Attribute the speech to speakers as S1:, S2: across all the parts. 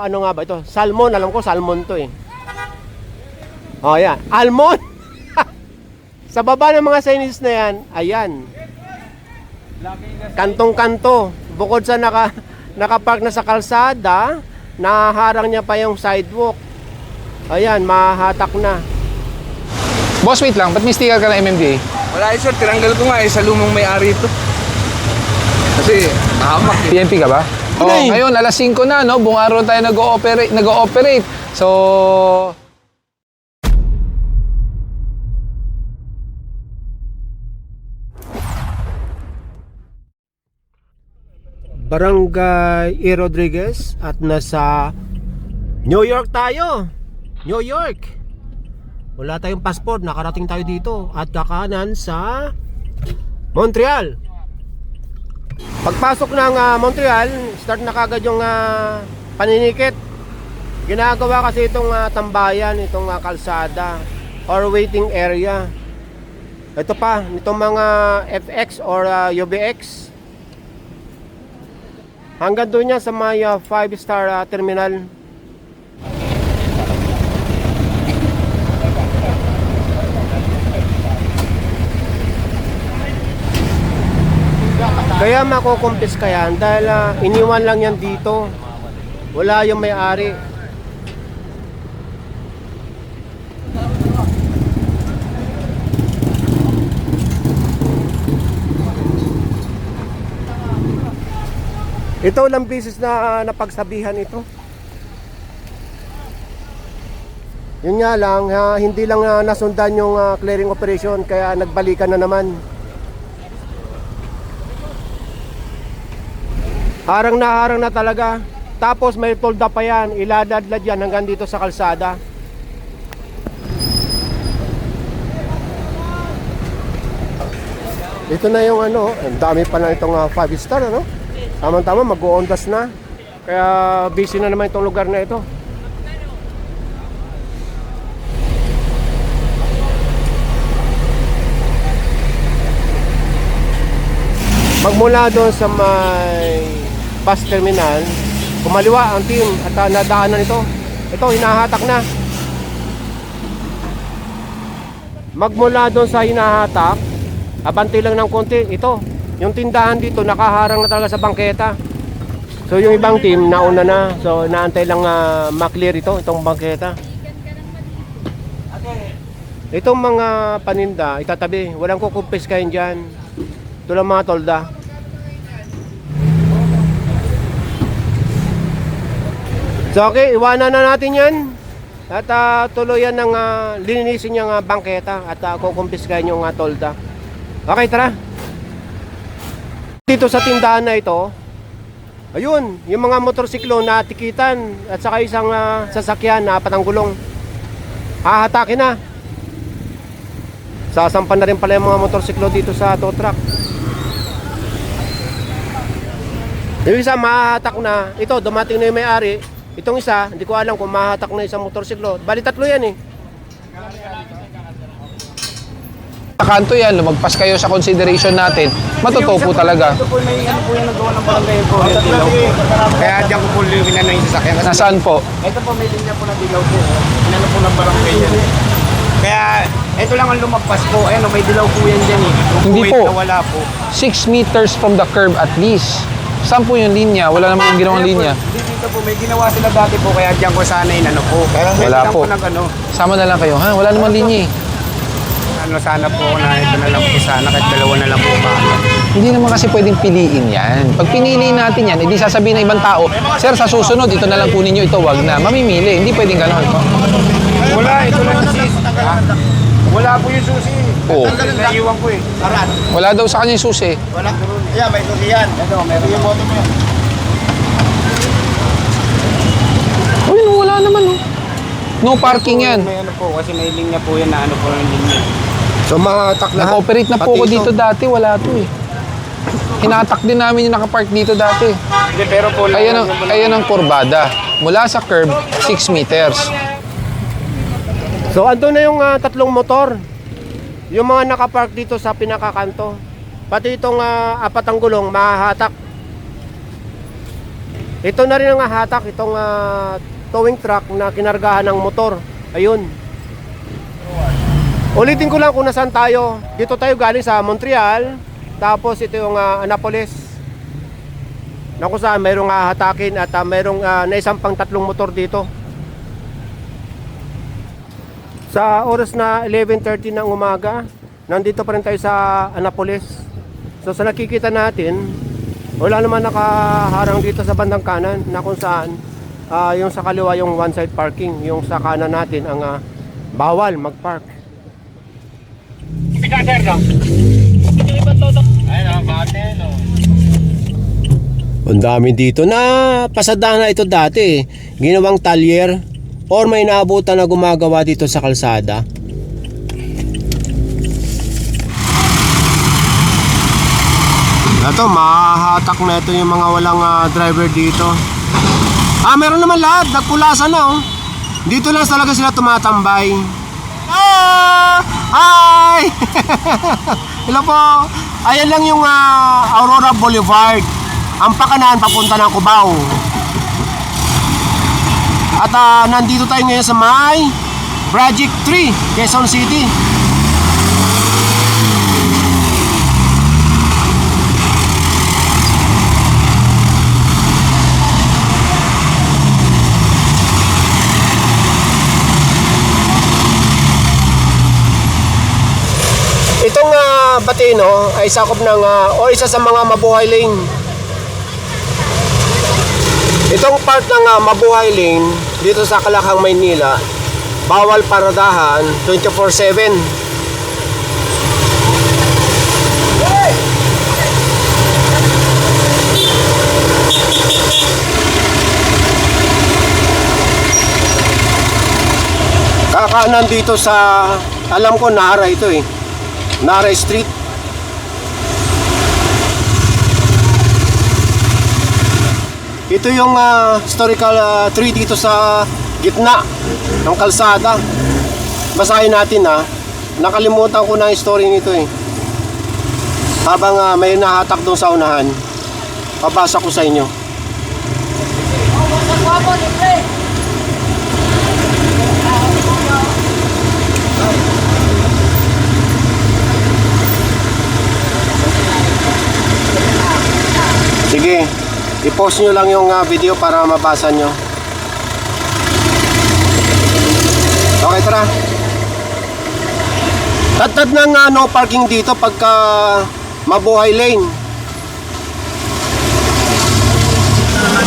S1: ano nga ba ito? Salmon, alam ko salmon to eh. Oh, yan. Almond. Sa baba ng mga signage na yan, ayan. Kantong-kanto. Bukod sa nakapark na sa kalsada, naharang niya pa yung sidewalk. Ayan, mahahatak na.
S2: Boss, wait lang. Ba't may sticker ka na MMDA?
S3: Wala sir, tinanggal ko nga sa lumang may-ari ito. Kasi mahamak eh.
S2: PNP ka ba? Oh, ngayon alas 5 na, no? Buong araw tayo nag-ooperate. So
S1: Barangay E. Rodriguez at nasa New York tayo. New York. Wala tayong passport, nakarating tayo dito at kakanan sa Montreal. Pagpasok ng Montreal, start na kagad yung paninikit. Ginagawa kasi itong tambayan, itong kalsada or waiting area. Ito pa, itong mga FX or UBX. Hanggang doon niya sa may 5-star terminal. Kaya makukumpis ka yan dahil iniwan lang yan dito. Wala yung may-ari. Ito lang beses na napagsabihan ito. Yun nga lang, hindi lang nasundan yung clearing operation kaya nagbalikan na naman. Harang na talaga. Tapos may tolda pa yan, iladadlad yan hanggang dito sa kalsada. Ito na yung ano, ang dami pa na itong 5-star ano. Tama-tama, mag-uondas na. Kaya busy na naman itong lugar na ito. Magmula doon sa may bus terminal, kumaliwa ang team at nadaanan ito. Ito, hinahatak na. Magmula doon sa hinahatak, abante lang ng konti. Ito, yung tindahan dito nakaharang na talaga sa bangketa. So yung ibang team nauna na. So naantay lang maklear itong bangketa. Itong mga paninda itatabi, walang kukumpis kayo dyan. Ito lang mga tolda. So okay, iwanan na natin yan. At tuluyan ng linisin yung bangketa at kukumpis kayo yung tolda. Okay, tara. Dito sa tindahan na ito, ayun, yung mga motorsiklo na tikitan at saka isang sasakyan na patanggulong. Hahatakin na. Sasampan na rin pala yung mga motorsiklo dito sa tow truck. Yung isa mahahatak na. Ito, dumating na yung may-ari. Itong isa, hindi ko alam kung mahahatak na isang motorsiklo. Bali tatlo yan eh.
S2: kanto yan, lumagpas kayo sa consideration natin, matotoo po talaga.
S3: Ito po may ano po yung nagawa ng barangay po. Kaya diyan ko po liwinan na yung sasakyan.
S2: Nasaan po?
S3: Ito po may linya po na dilaw po. Inano po ng barangay yan. Kaya ito lang ang lumagpas po. Ayun, may dilaw po yan dyan eh.
S2: Hindi po.
S3: Wala po.
S2: 6 meters from the curb at least. Saan po yung linya? Wala naman yung ginawang linya.
S3: Dito po, may ginawa sila dati po. Kaya diyan ko sana inano po.
S2: Wala po. Sama na lang kayo, ha? Wala naman linya eh.
S3: Ano sana po na ito na lang po sana kahit dalawa na lang po pa.
S2: Hindi naman kasi pwedeng piliin yan. Pag pinili natin yan, hindi sasabihin ng ibang tao, sir, sa susunod, ito na lang kunin nyo, ito wag na. Mamimili, hindi pwedeng gano'n.
S3: Wala, ito lang susi. Wala po yung susi.
S2: Oo.
S3: Naiiwan ko eh.
S2: Wala daw sa kanya yung susi.
S3: Wala. Yeah, may susi yan. Ito, meron yung moto mo yan.
S2: Uy, no, wala naman, no. No parking yan.
S3: May ano po, kasi may linya po yan na ano po yung linya.
S1: So mahatak lahat.
S2: Nag-operate na po ko dito dati, wala to eh. Hinatak din namin yung nakapark dito dati.
S3: Hindi, pero po lang.
S2: Ayan ang kurbada. Mula sa curb, 6 meters.
S1: So andun na yung tatlong motor. Yung mga nakapark dito sa pinakakanto. Pati itong apat ang gulong mahahatak. Ito na rin ang hatak, itong towing truck na kinargahan ng motor. Ayun. Ulitin ko lang kung nasaan tayo. Dito tayo galing sa Montreal. Tapos ito yung Annapolis. Na kung saan mayroong hatakin at mayroong naisampang 3 motor dito. Sa oras na 11:30 ng umaga, nandito pa rin tayo sa Annapolis. So sa nakikita natin, wala naman nakaharang dito sa bandang kanan na kung saan yung sa kaliwa yung one side parking, yung sa kanan natin ang bawal mag-park. Ang dami dito na pasadahan na ito dati, ginawang talyer or may naabutan na gumagawa dito sa kalsada. Ito, mahahatak na ito yung mga walang driver dito. Meron naman lahat, nagpulasan na oh. Dito lang talaga sila tumatambay. Hi! Hello po. Ayan lang yung Aurora Boulevard. Ang pakanan papunta ng Cubao. At nandito tayo ngayon sa may Project 3, Quezon City. Itong Batino ay sakop ng o isa sa mga Mabuhay Lane. Itong part ng Mabuhay Lane dito sa Kalakang, Maynila, bawal paradahan 24/7. Kakaanan dito sa, alam ko Nara ito eh, Nara Street. Ito yung historical tree dito sa gitna ng kalsada. Basahin natin nakalimutan ko na yung story nito eh. Habang may nahatak doon sa unahan, pabasa ko sa inyo. Sige, i-post nyo lang yung video para mabasa nyo. Okay, tara. Tatad ng no parking dito pagka Mabuhay Lane.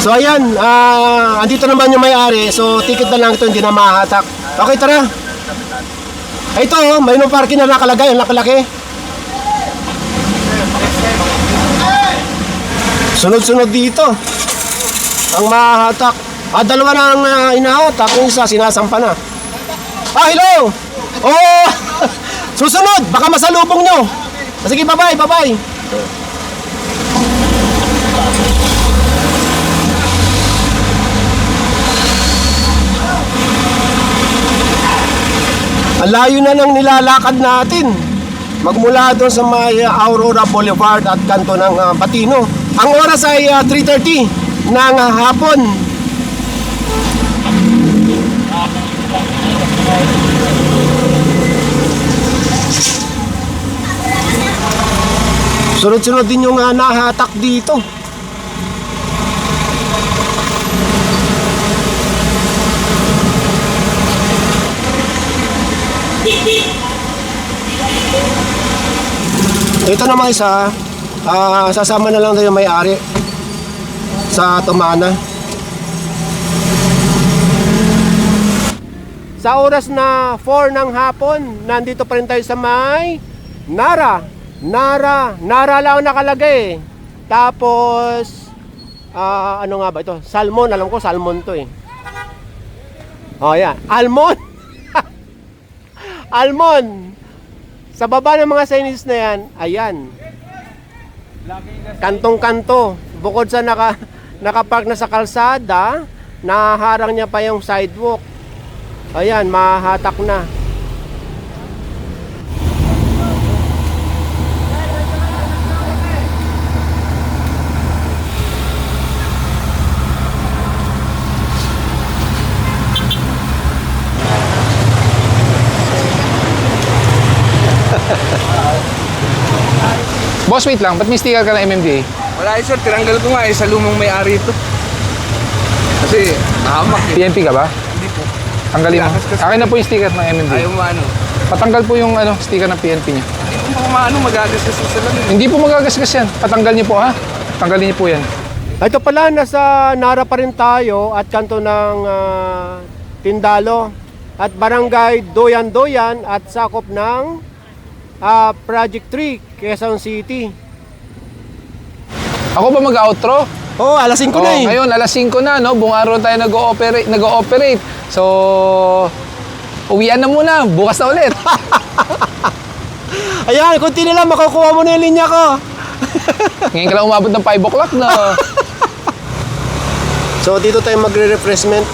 S1: So ayan, andito naman yung may-ari. So ticket na lang ito, hindi na mahatak. Okay, tara. Ito, may no parking na nakalagay, ang laki-laki. Sunod-sunod dito ang mahatak. Dalawa na ang inahatak. Yung isa sinasampa na. Hello! Oh! Susunod! Baka masalubong nyo. Sige, bye-bye, bye-bye. Ang layo na ng nilalakad natin. Magmula doon sa may Aurora Boulevard at kanto ng Batino. Ang oras ay 3:30 ng hapon. Sunod-sunod din yung nahatak dito. Ito naman isa, sasama na lang tayo may-ari sa Tumana. Sa oras na 4 ng hapon, nandito pa rin tayo sa may Nara lang nakalagay. Tapos ano nga ba ito? Salmon, alam ko salmon to eh. Oh yan, almond. Almond. Sa baba ng mga signage na yan, ayan. Kantong-kanto. Bukod sa nakapark na sa kalsada, naharang niya pa yung sidewalk. Ayan, mahatak na.
S2: Boss, wait lang. Ba't may sticker ka ng MMDA?
S3: Wala sir, tinanggal ko nga sa lumang may-ari ito. Kasi nahamak
S2: PNP ka ba?
S3: Hindi po.
S2: Tanggalin mo. Akin na po yung sticker ng MMDA.
S3: Ayaw maano.
S2: Patanggal po yung sticker ng PNP niya.
S3: Hindi po maano, magagasgas sa lang.
S2: Hindi po magagasgas yan. Patanggal niyo po ha. Tanggalin niyo po yan.
S1: Ito pala, nasa Nara pa rin tayo at kanto ng Tindalo at Barangay Doyan-Doyan at sakop ng Project 3, Quezon City.
S2: Ako ba mag-outro?
S1: Oh, alas 5 na eh.
S2: Ngayon, alas 5 na, no? Buong araw tayo nag-ooperate. So, uwian na muna. Bukas na ulit.
S1: Ayan, kunti na lang, makukuha mo na yung linya ko.
S2: Ngayon ka lang umabot ng 5 o'clock, no?
S1: So, dito tayo magre-refreshment.